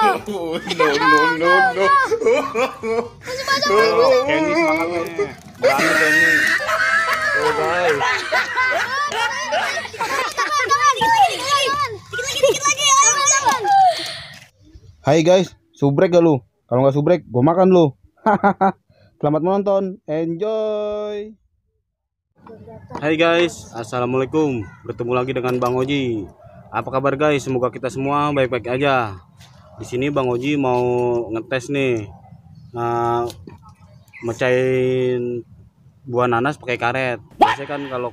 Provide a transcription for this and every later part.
No. Kenny semangatnya. Berani Kenny. Oh guys. Hai guys, subrek gak lu? Kalau nggak subrek, gue makan lu. Selamat menonton, enjoy. Hai guys, assalamualaikum. Bertemu lagi dengan Bang Oji. Apa kabar guys? Semoga kita semua baik-baik aja. Di sini Bang Oji mau ngetes nih, mecahin buah nanas pakai karet. Biasanya kan kalau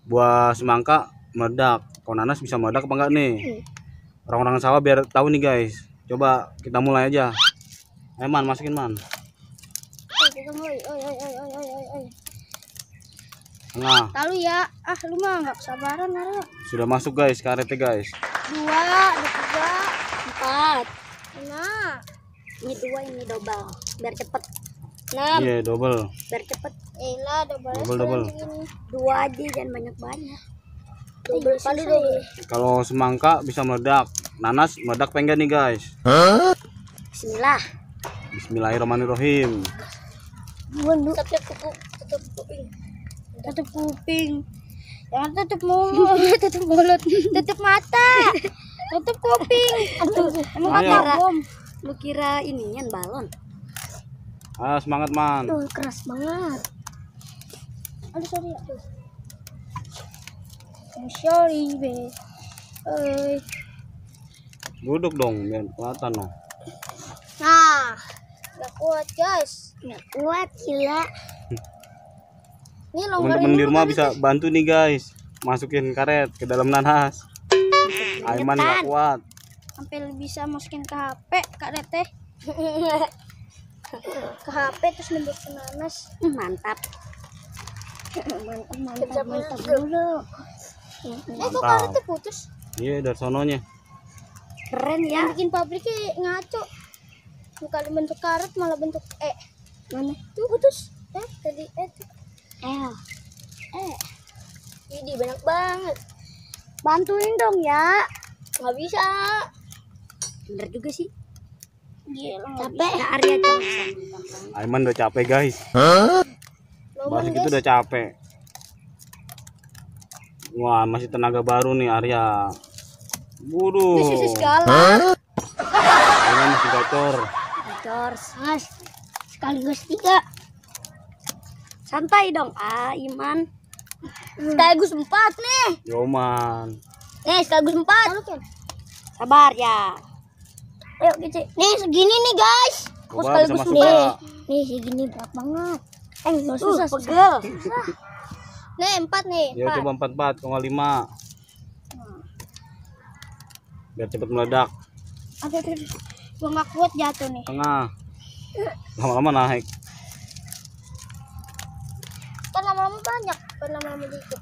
buah semangka meledak, kalau nanas bisa meledak apa enggak nih? Orang-orang sawah biar tahu nih guys. Coba kita mulai aja. Ayo man, masukin man. Tengah. Lalu ya, lu mah nggak kesabaran Nara. Sudah masuk guys karetnya guys. 2, ada 3, 4. Nah, Ini 2, ini double biar cepet. 6. Iya, double. Biar cepet. Lah, Double. 2 aja, jangan banyak-banyak. Double palu double. Kalau semangka bisa meledak, nanas meledak pengen nih guys. Bismillah. Bismillahirrahmanirrahim. Tutup kuping. Jangan tutup mulut, tutup mulut, tutup mata. Tutup kuping. Aduh, emang Ayo. kata bom. Lu kira inian balon? Ayo semangat man. Keras banget. Aduh, sorry ya. I'm sorry, be. Duduk dong biar kelihatan dong. Nah, gak kuat guys. Nggak kuat gila. Ini longgarin Teman-teman di dulu rumah tadi. bisa bantu nih guys, masukin karet ke dalam nanas. Aiman nggak kuat. Sampai bisa masukin ke HP, Kak Rete. Ke HP terus nembus ke nanas. Mantap. Mantap dulu. Kok karetnya putus? Iya dari sononya. Keren ya. Yang bikin pabriknya ngaco. Bukan bentuk karet malah bentuk Mana? tuh putus. Tadi tuh. Ini banyak banget. Bantuin dong ya. Nggak bisa. Bener juga sih. Gila. Capek. Nah, Arya coba. Aiman udah capek guys. Bahas gitu udah capek. Wah masih tenaga baru nih Arya. Buru. Segala. Aiman masih gacor. Mas. Sekaligus 3. Santai dong, Iman. Sekaligus 4 nih. Yoman. Nih sekaligus 4. Sabar ya. Ayo kecil. Nih segini nih guys. Aku Coba bisa sekaligus masuk 4. nggak? Nih segini berat banget. Susah. Pegel. Nih 4 nih. Ya coba 4 kalau nggak 5. Biar cepet meledak. Aduh. Gua nggak kuat jatuh nih. Tengah. Lama-lama naik. Kan lama-lama banyak, kan lama-lama dikit.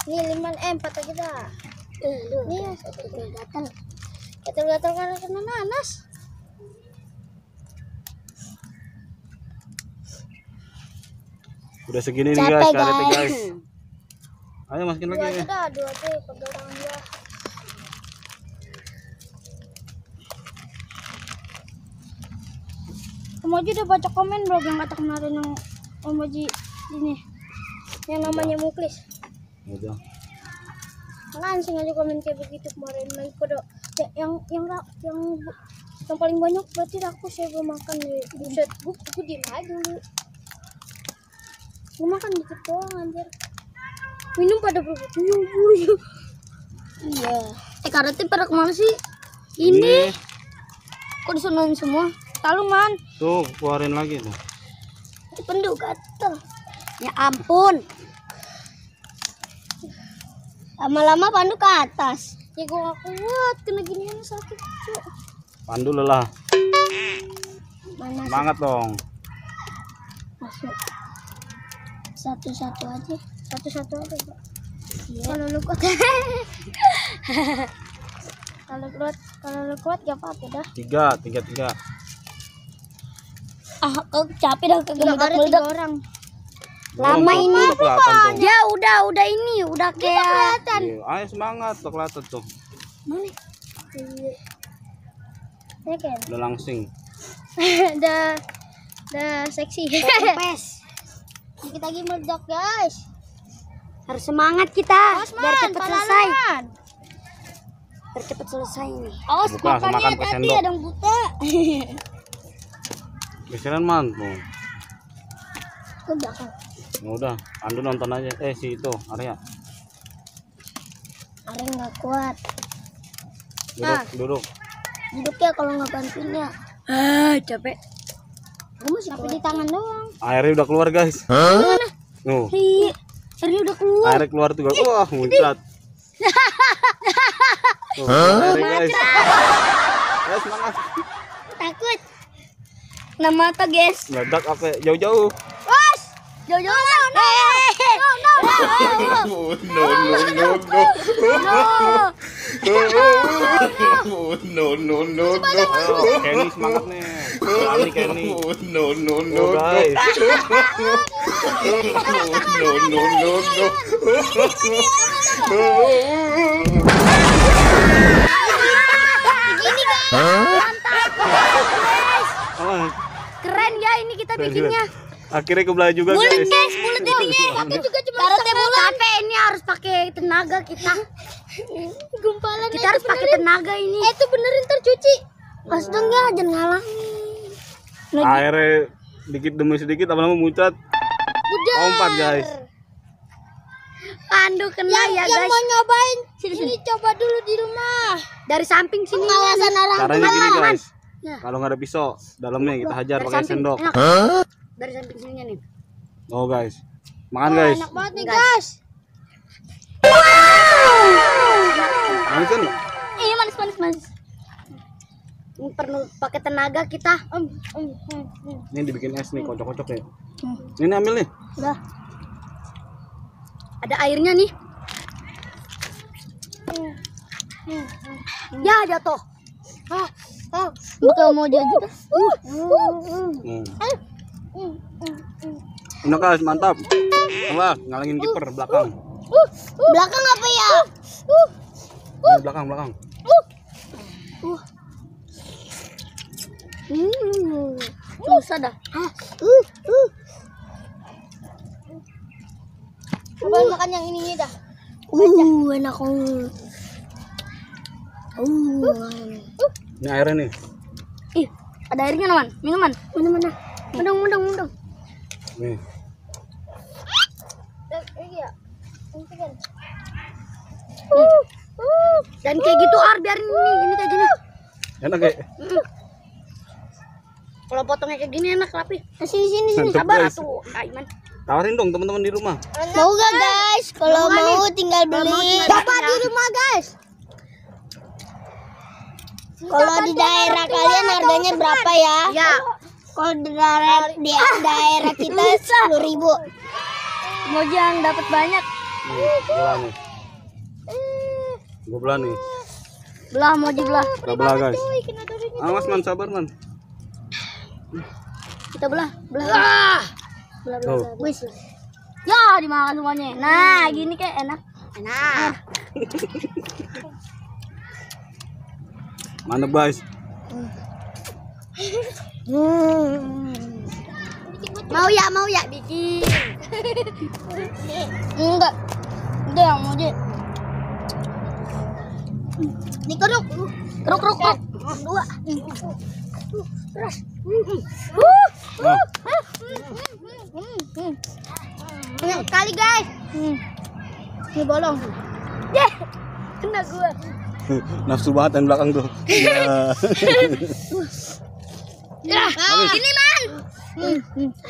Nih 5 4 aja dah. Nih gatal karena kena nanas. Udah segini nih Capek, guys karetnya guys. guys. Ayo masukin 2 lagi. aja dah, 2 aja pegang tangan gua. Om Oji udah baca komen belum yang kata kemarin yang Om Oji ini yang namanya Muklis. Udah. Langsung aja komen kayak begitu kemarin lagi kode yang paling banyak berarti aku saya belum makan nih. Buset, gue diem aja dulu. Gue makan dikit doang anjir. Minum pada berbut. Iya. Karetnya pada kemana sih? Ini. Kok disonoin semua? Lalu man. Tuh keluarin lagi tuh. Penduk gatel. Ya ampun. Lama-lama Pandu ke atas. Ya gue gak kuat, kena ginian sakit cuy. Pandu lelah. Mana Semangat dong. masuk? Satu-satu aja. Satu-satu aja Pak. Iya. Kalau lu kuat. Kalau lu kuat gak apa-apa dah. 3. Kau capek dah kagak meledak orang. Lama Tuh, ini. udah kelihatan tuh. Ya udah ini udah kayak Iya, ayo semangat tuh kelihatan tuh. mana? Ya kan? Udah langsing. udah seksi. Pes. Kita lagi meledak guys. Harus semangat kita. Awas Biar man, cepet selesai. palalan. Biar cepet selesai nih. Awas Buka, langsung makan makannya pakai tadi sendok. ada yang buta. Geseran man tuh. Ke belakang. Ya udah, Andu nonton aja. Si itu Arya. Are nggak kuat. Duduk. Duduk ya kalau nggak bantuin ya. Capek. Gue masih tapi di tangan doang. Airnya udah keluar guys. Nuh, Airnya udah keluar. airnya keluar tuh guys. Wah, muncrat. Tuh, airnya guys. Ayo semangat. Takut. Nah mata guys. Meledak apa? Jauh-jauh. Was. Jauh-jauh. No. Kenny semangat nih. Berani Kenny. No guys. Ah, Keren ya ini kita bikinnya. akhirnya kebelah juga Bulat guys. guys, bulat jadinya. Aku juga cuma Karena capek ini harus pakai tenaga kita. gumpalan. Kita harus pakai tenaga ini. Itu benerin tercuci. Astaga, jangan ngalah. Airnya dikit demi sedikit lama-lama muncrat. Udah. Lompat guys. Pandu kena ya Yang guys. mau nyobain Sini. ini coba dulu di rumah. Dari samping sini. Pengawasan orang Caranya gini guys. Ya. Kalau nggak ada pisau, dalamnya kita hajar Dari pakai samping. sendok. Enak. Dari samping sininya nih. Oh guys. Makan guys. Enak banget nih Guys. guys. Manis kan? Ini manis. Ini perlu pakai tenaga kita. Ini dibikin es nih, kocok-kocok ya. Ini ambil nih. Udah. Ada airnya nih. Ya jatuh. Bukan mau jadi. Enak guys, mantap. Wah, ngalangin kiper belakang. Belakang apa ya? Ini belakang. Susah dah. Coba makan yang ini dah. Enak. Ini airnya nih. Ih, ada airnya teman. Minuman. Mana? Mendong. Nih. Iya. Ini kan. Dan kayak gitu biarin ini kayak gini. Enak kayak. Kalau potongnya kayak gini enak rapi. Sini. Mantap, Sabar guys. atuh, Aiman. Tawarin dong teman-teman di rumah. Mau gak guys? Kalau mau tinggal beli. tinggal Coba di rumah guys. Kalau di daerah kalian harganya berapa ya? Ya, Kalau di daerah kita 10.000. mau yang dapat banyak. Belah nih. Gue belah nih. Belah mau dibelah. Kita belah guys. Awas man, sabar man. Kita belah. Belah. Tuh. Wis. Ya, dimakan semuanya. Nah, gini kayak enak. Mantap guys. Mau ya bikin. Enggak. Udah yang mau di. Dikeruk. Keruk. Dua. Nah, Banyak sekali guys. Ini bolong. Kena gua. nafsu banget yang belakang tuh. Ya. Ini man.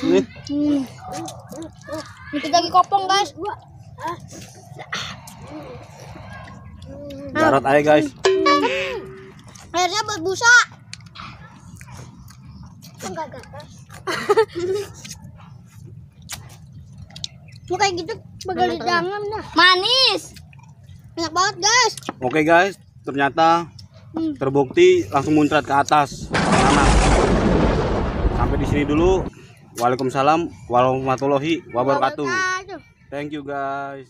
Nih. Kita lagi kopong guys. Garot aja guys. Airnya buat busa. Enggak gatal. Mau kayak gitu bakal jangan dah. Manis. Enak banget guys. Oke guys, ternyata terbukti langsung muncrat ke atas. Panas. Sampai di sini dulu. Waalaikumsalam warahmatullahi wabarakatuh. Thank you guys.